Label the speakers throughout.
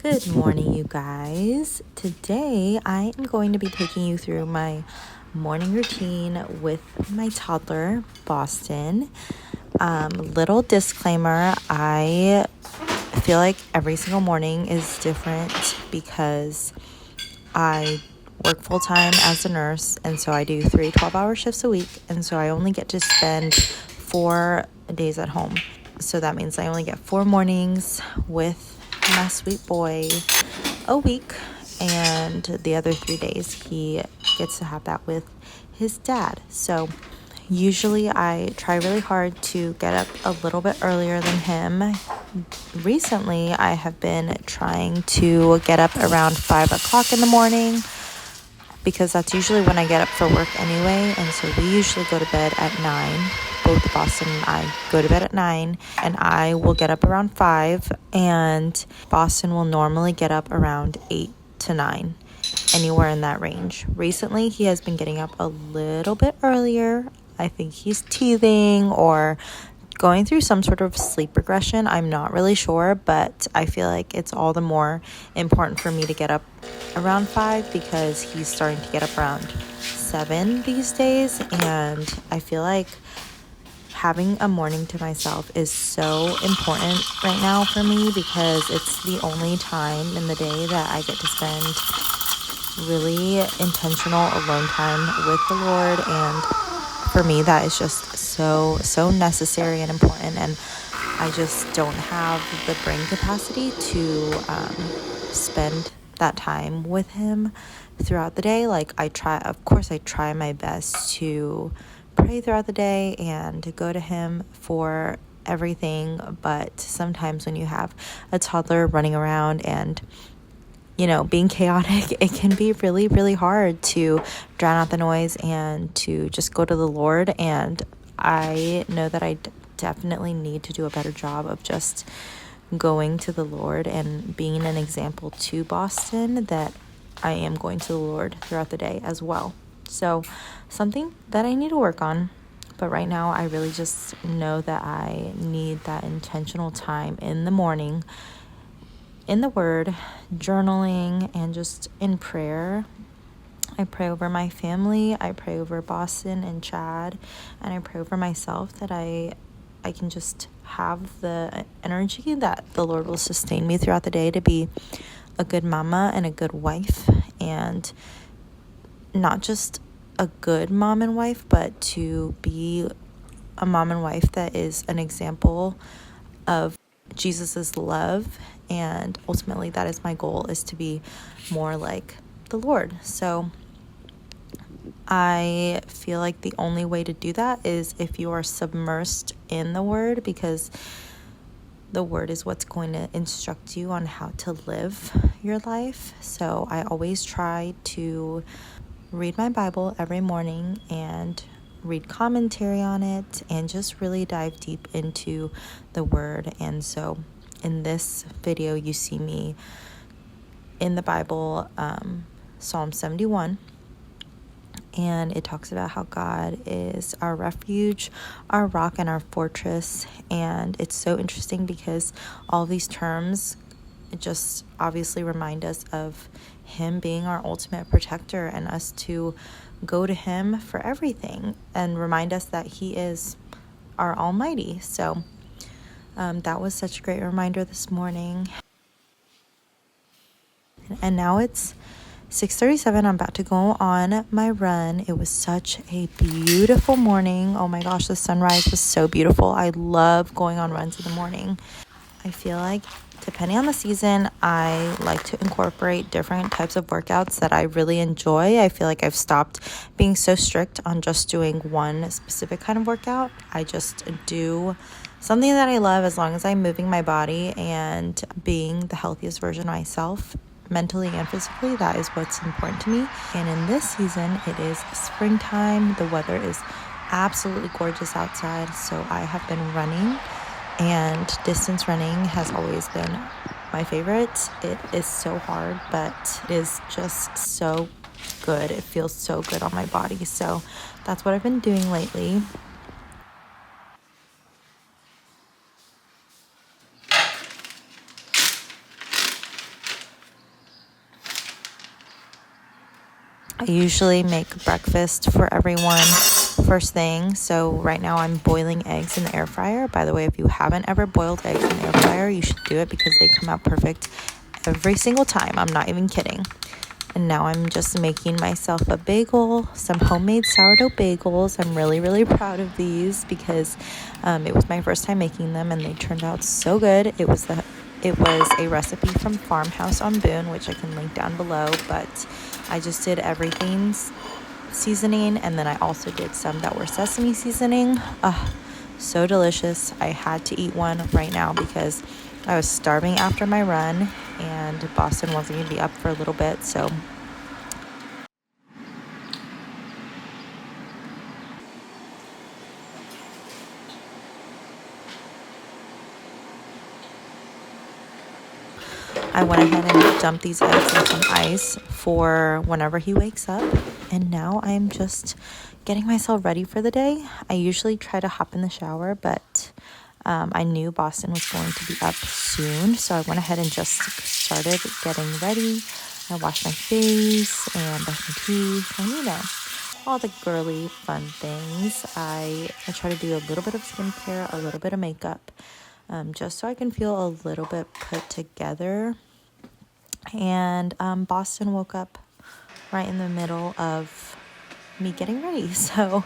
Speaker 1: Good morning, you guys. Today I am going to be taking you through my morning routine with my toddler, Boston. Little disclaimer, I feel like every single morning is different because I work full-time as a nurse, and so I do 3 12-hour shifts a week, and so I only get to spend 4 days at home. So that means I only get 4 mornings with my sweet boy a week, and the other 3 days he gets to have that with his dad. So usually I try really hard to get up a little bit earlier than him. Recently I have been trying to get up around 5 o'clock in the morning because that's usually when I get up for work anyway, and so we usually go to bed at 9. Both Boston and I go to bed at 9, and I will get up around 5, and Boston will normally get up around 8 to 9, anywhere in that range. Recently, he has been getting up a little bit earlier. I think he's teething or going through some sort of sleep regression. I'm not really sure, but I feel like it's all the more important for me to get up around 5 because he's starting to get up around 7 these days, and I feel like having a morning to myself is so important right now for me because it's the only time in the day that I get to spend really intentional alone time with the Lord, and for me that is just so necessary and important, and I just don't have the brain capacity to spend that time with him throughout the day. Like I try my best to pray throughout the day and to go to him for everything, but sometimes when you have a toddler running around and being chaotic, it can be really hard to drown out the noise and to just go to the Lord. And I know that I definitely need to do a better job of just going to the Lord and being an example to Boston that I am going to the Lord throughout the day as well. So something that I need to work on, but right now I really just know that I need that intentional time in the morning in the Word, journaling, and just in prayer. I pray over my family, I pray over Boston and Chad, and I pray over myself that I can just have the energy that the Lord will sustain me throughout the day to be a good mama and a good wife, and not just a good mom and wife, but to be a mom and wife that is an example of Jesus's love. And ultimately that is my goal, is to be more like the Lord. So I feel like the only way to do that is if you are submersed in the Word, because the Word is what's going to instruct you on how to live your life. So I always try to read my Bible every morning and read commentary on it and just really dive deep into the Word. And so in this video, you see me in the Bible, Psalm 71, and it talks about how God is our refuge, our rock, and our fortress. And it's so interesting because all these terms just obviously remind us of Him being our ultimate protector and us to go to Him for everything, and remind us that He is our Almighty. So that was such a great reminder this morning. And now it's 6:37. I'm about to go on my run. It was such a beautiful morning. Oh my gosh, the sunrise was so beautiful. I love going on runs in the morning. I feel like depending on the season, I like to incorporate different types of workouts that I really enjoy. I feel like I've stopped being so strict on just doing one specific kind of workout. I just do something that I love as long as I'm moving my body and being the healthiest version of myself, mentally and physically. That is what's important to me. And in this season, it is springtime. The weather is absolutely gorgeous outside, so I have been running, and distance running has always been my favorite. It is so hard, but it is just so good. It feels so good on my body. So that's what I've been doing lately. I usually make breakfast for everyone first thing. So right now I'm boiling eggs in the air fryer. By the way, if you haven't ever boiled eggs in the air fryer, you should do it because they come out perfect every single time. I'm not even kidding. And now I'm just making myself a bagel, some homemade sourdough bagels. I'm really, really proud of these because it was my first time making them and they turned out so good. It was a recipe from Farmhouse on Boone, which I can link down below, but I just did everything's seasoning, and then I also did some that were sesame seasoning. So delicious. I had to eat one right now because I was starving after my run and Boston wasn't going to be up for a little bit, so I went ahead and dumped these eggs in some ice for whenever he wakes up. And now I'm just getting myself ready for the day. I usually try to hop in the shower, but I knew Boston was going to be up soon. So I went ahead and just started getting ready. I washed my face and brushed my teeth and, all the girly fun things. I try to do a little bit of skincare, a little bit of makeup, just so I can feel a little bit put together. And Boston woke up right in the middle of me getting ready. So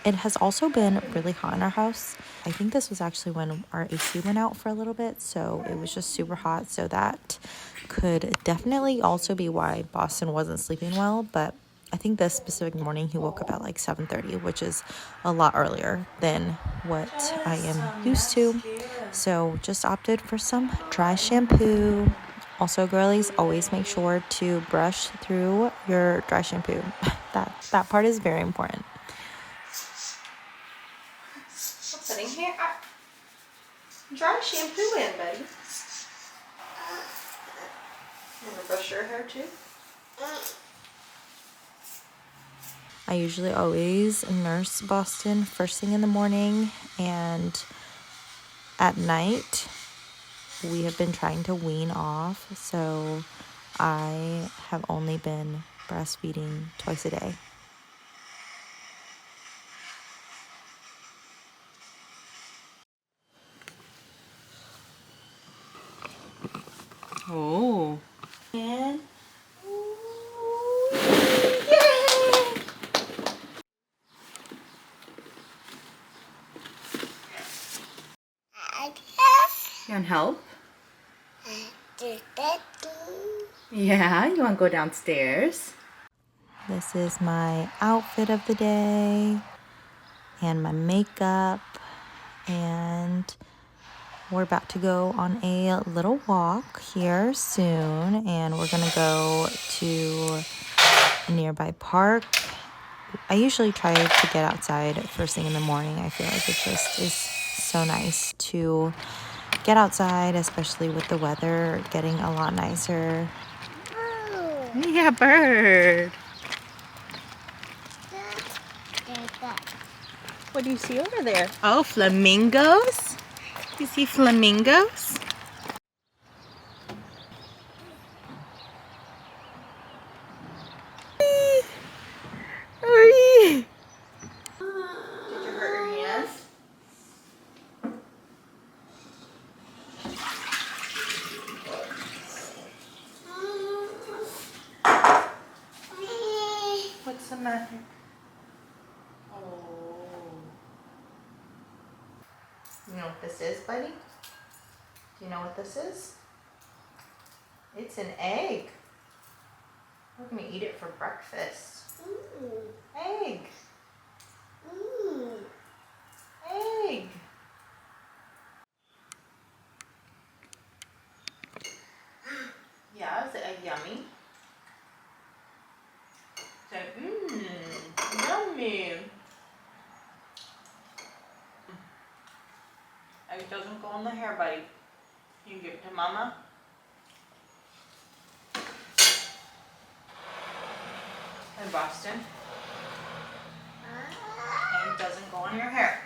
Speaker 1: it has also been really hot in our house. I think this was actually when our AC went out for a little bit, so it was just super hot. So that could definitely also be why Boston wasn't sleeping well. But I think this specific morning he woke up at like 7:30, which is a lot earlier than what I am used to. So just opted for some dry shampoo. Also, girlies, always make sure to brush through your dry shampoo. That part is very important. We're putting hair, dry shampoo in, buddy. You want to brush your hair too? I usually always nurse Boston first thing in the morning, and at night we have been trying to wean off, so I have only been breastfeeding twice a day. Oh. And yay! You want help? Yeah, you want to go downstairs? This is my outfit of the day and my makeup, and we're about to go on a little walk here soon, and we're gonna go to a nearby park. I usually try to get outside first thing in the morning. I feel like it just is so nice to get outside, especially with the weather getting a lot nicer. Yeah, bird. What do you see over there? Oh, flamingos? You see flamingos? Did you hurt your hands? What's the matter? Oh. You know what this is, buddy? Do you know what this is? It's an egg. We're gonna eat it for breakfast. Egg. Egg. Yeah, is the egg yummy? So, yummy. Egg doesn't go in the hair, buddy. You can give it to mama. And Boston. Egg doesn't go in your hair.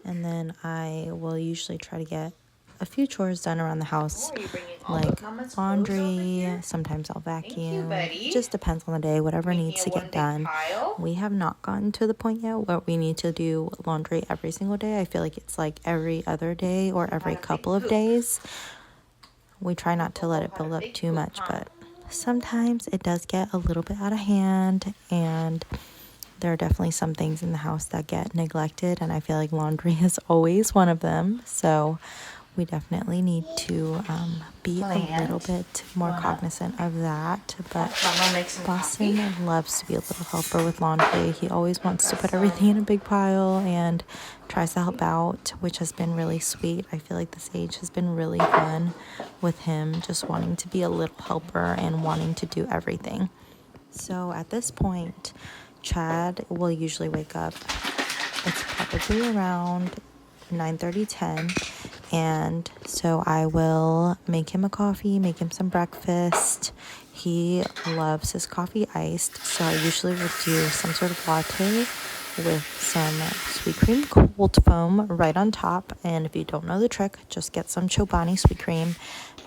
Speaker 1: And then I will usually try to get a few chores done around the house, like laundry. Sometimes I'll vacuum. It just depends on the day, whatever needs to get done. We have not gotten to the point yet where we need to do laundry every single day. I feel like it's like every other day or every couple of days. We try not to let it build up too much, but sometimes it does get a little bit out of hand, and there are definitely some things in the house that get neglected, and I feel like laundry is always one of them. So we definitely need to be a little bit more cognizant of that. But Boston loves to be a little helper with laundry. He always wants to put everything in a big pile and tries to help out, which has been really sweet. I feel like this age has been really fun with him just wanting to be a little helper and wanting to do everything. So at this point, Chad will usually wake up. It's probably around 9:30, 10. And so I will make him a coffee, make him some breakfast. He loves his coffee iced, so I usually will do some sort of latte with some sweet cream cold foam right on top. And if you don't know the trick, just get some Chobani sweet cream,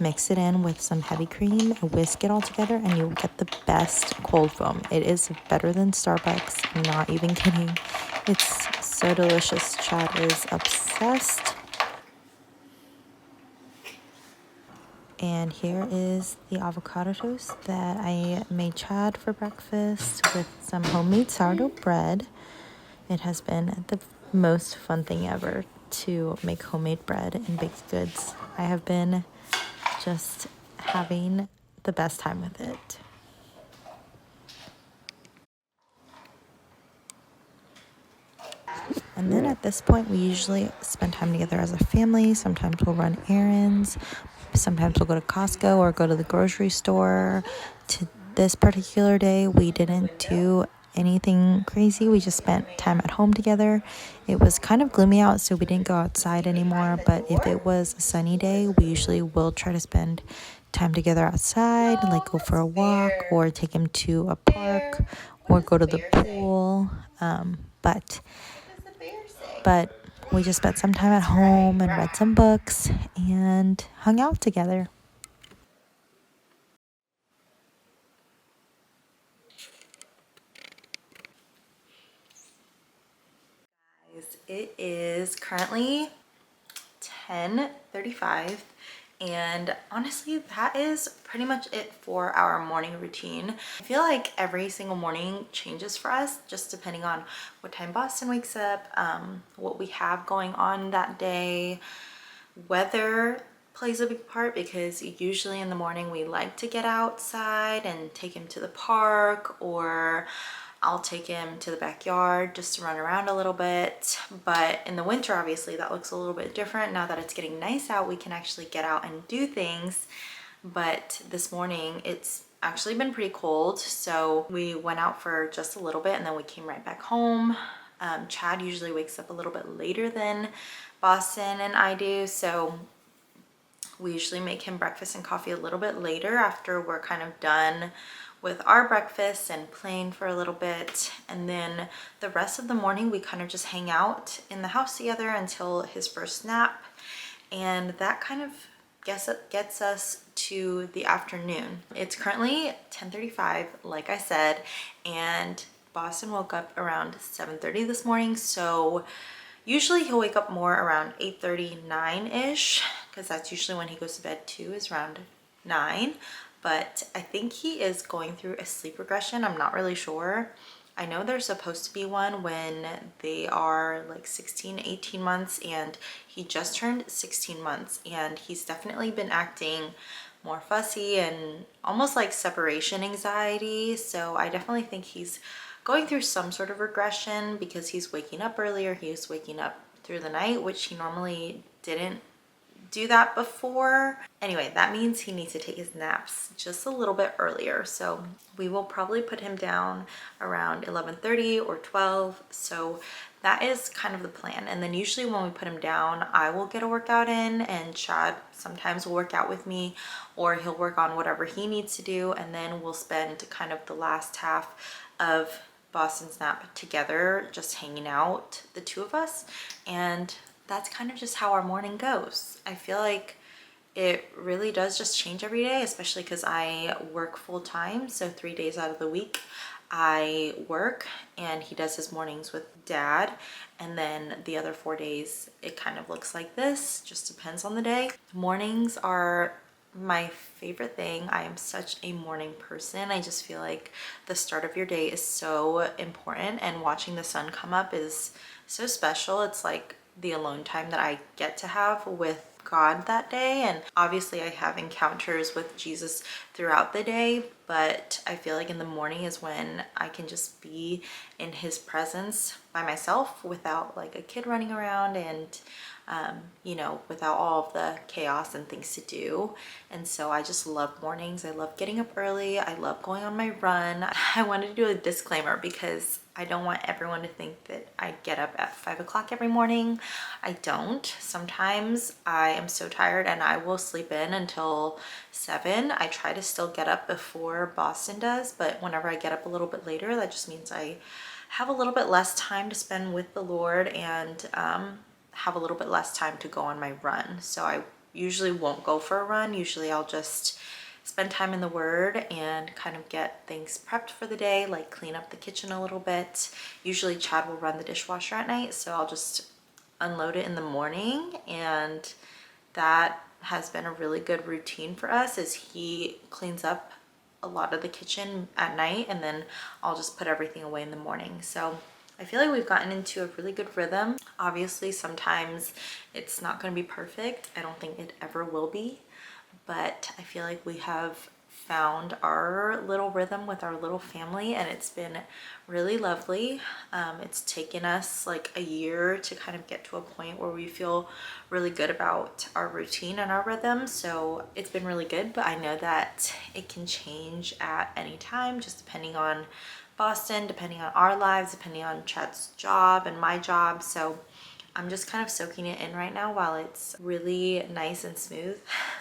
Speaker 1: mix it in with some heavy cream, whisk it all together, and you'll get the best cold foam. It is better than Starbucks, I'm not even kidding. It's so delicious. Chad is obsessed. And here is the avocado toast that I made Chad for breakfast with some homemade sourdough bread. It has been the most fun thing ever to make homemade bread and baked goods. I have been just having the best time with it. And then at this point, we usually spend time together as a family. Sometimes we'll run errands. Sometimes we'll go to Costco or go to the grocery store. To this particular day, we didn't do anything crazy. We just spent time at home together. It was kind of gloomy out, so we didn't go outside anymore. But if it was a sunny day, we usually will try to spend time together outside, like go for a walk or take him to a park or go to the pool. But we just spent some time at home and read some books and hung out together. It is currently 10:35, and honestly that is pretty much it for our morning routine. I feel like every single morning changes for us just depending on what time Boston wakes up, what we have going on that day. Weather plays a big part because usually in the morning we like to get outside and take him to the park, or I'll take him to the backyard just to run around a little bit. But in the winter, obviously that looks a little bit different. Now that it's getting nice out, we can actually get out and do things. But this morning it's actually been pretty cold, so we went out for just a little bit and then we came right back home. Chad usually wakes up a little bit later than Boston and I do, so we usually make him breakfast and coffee a little bit later after we're kind of done with our breakfast and playing for a little bit. And then the rest of the morning we kind of just hang out in the house together until his first nap, and that kind of gets us to the afternoon. It's currently 10:35, like I said, and Boston woke up around 7:30 this morning, so usually he'll wake up more around 8:30, 9-ish, because that's usually when he goes to bed too, is around 9. But I think he is going through a sleep regression. I'm not really sure. I know there's supposed to be one when they are like 16, 18 months, and he just turned 16 months, and he's definitely been acting more fussy and almost like separation anxiety. So I definitely think he's going through some sort of regression because he's waking up earlier. He was waking up through the night, which he normally didn't do that before. Anyway, that means he needs to take his naps just a little bit earlier. So we will probably put him down around 11:30 or 12. So that is kind of the plan. And then usually when we put him down, I will get a workout in, and Chad sometimes will work out with me, or he'll work on whatever he needs to do. And then we'll spend kind of the last half of Boston's nap together, just hanging out, the two of us. And that's kind of just how our morning goes. I feel like it really does just change every day, especially because I work full time. So 3 days out of the week I work, and he does his mornings with dad. And then the other 4 days, it kind of looks like this, just depends on the day. Mornings are my favorite thing. I am such a morning person. I just feel like the start of your day is so important, and watching the sun come up is so special. It's like the alone time that I get to have with God that day. And obviously I have encounters with Jesus throughout the day, but I feel like in the morning is when I can just be in his presence by myself without like a kid running around, and you know, without all of the chaos and things to do. And so I just love mornings. I love getting up early. I love going on my run. I wanted to do a disclaimer because I don't want everyone to think that I get up at 5 o'clock every morning. I don't. Sometimes I am so tired and I will sleep in until 7. I try to still get up before Boston does, but whenever I get up a little bit later, that just means I have a little bit less time to spend with the Lord, and have a little bit less time to go on my run. So I usually won't go for a run. Usually I'll just spend time in the Word and kind of get things prepped for the day, like clean up the kitchen a little bit. Usually Chad will run the dishwasher at night, so I'll just unload it in the morning, and that has been a really good routine for us, is he cleans up a lot of the kitchen at night, and then I'll just put everything away in the morning. So I feel like we've gotten into a really good rhythm. Obviously, sometimes it's not going to be perfect. I don't think it ever will be, but I feel like we have found our little rhythm with our little family, and it's been really lovely. It's taken us like a year to kind of get to a point where we feel really good about our routine and our rhythm. So it's been really good, but I know that it can change at any time, just depending on Boston, depending on our lives, depending on Chad's job and my job. So I'm just kind of soaking it in right now while it's really nice and smooth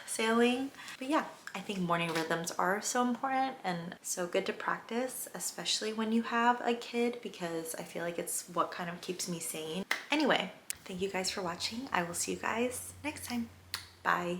Speaker 1: sailing. But yeah, I think morning rhythms are so important and so good to practice, especially when you have a kid, because I feel like it's what kind of keeps me sane. Anyway, thank you guys for watching. I will see you guys next time. Bye.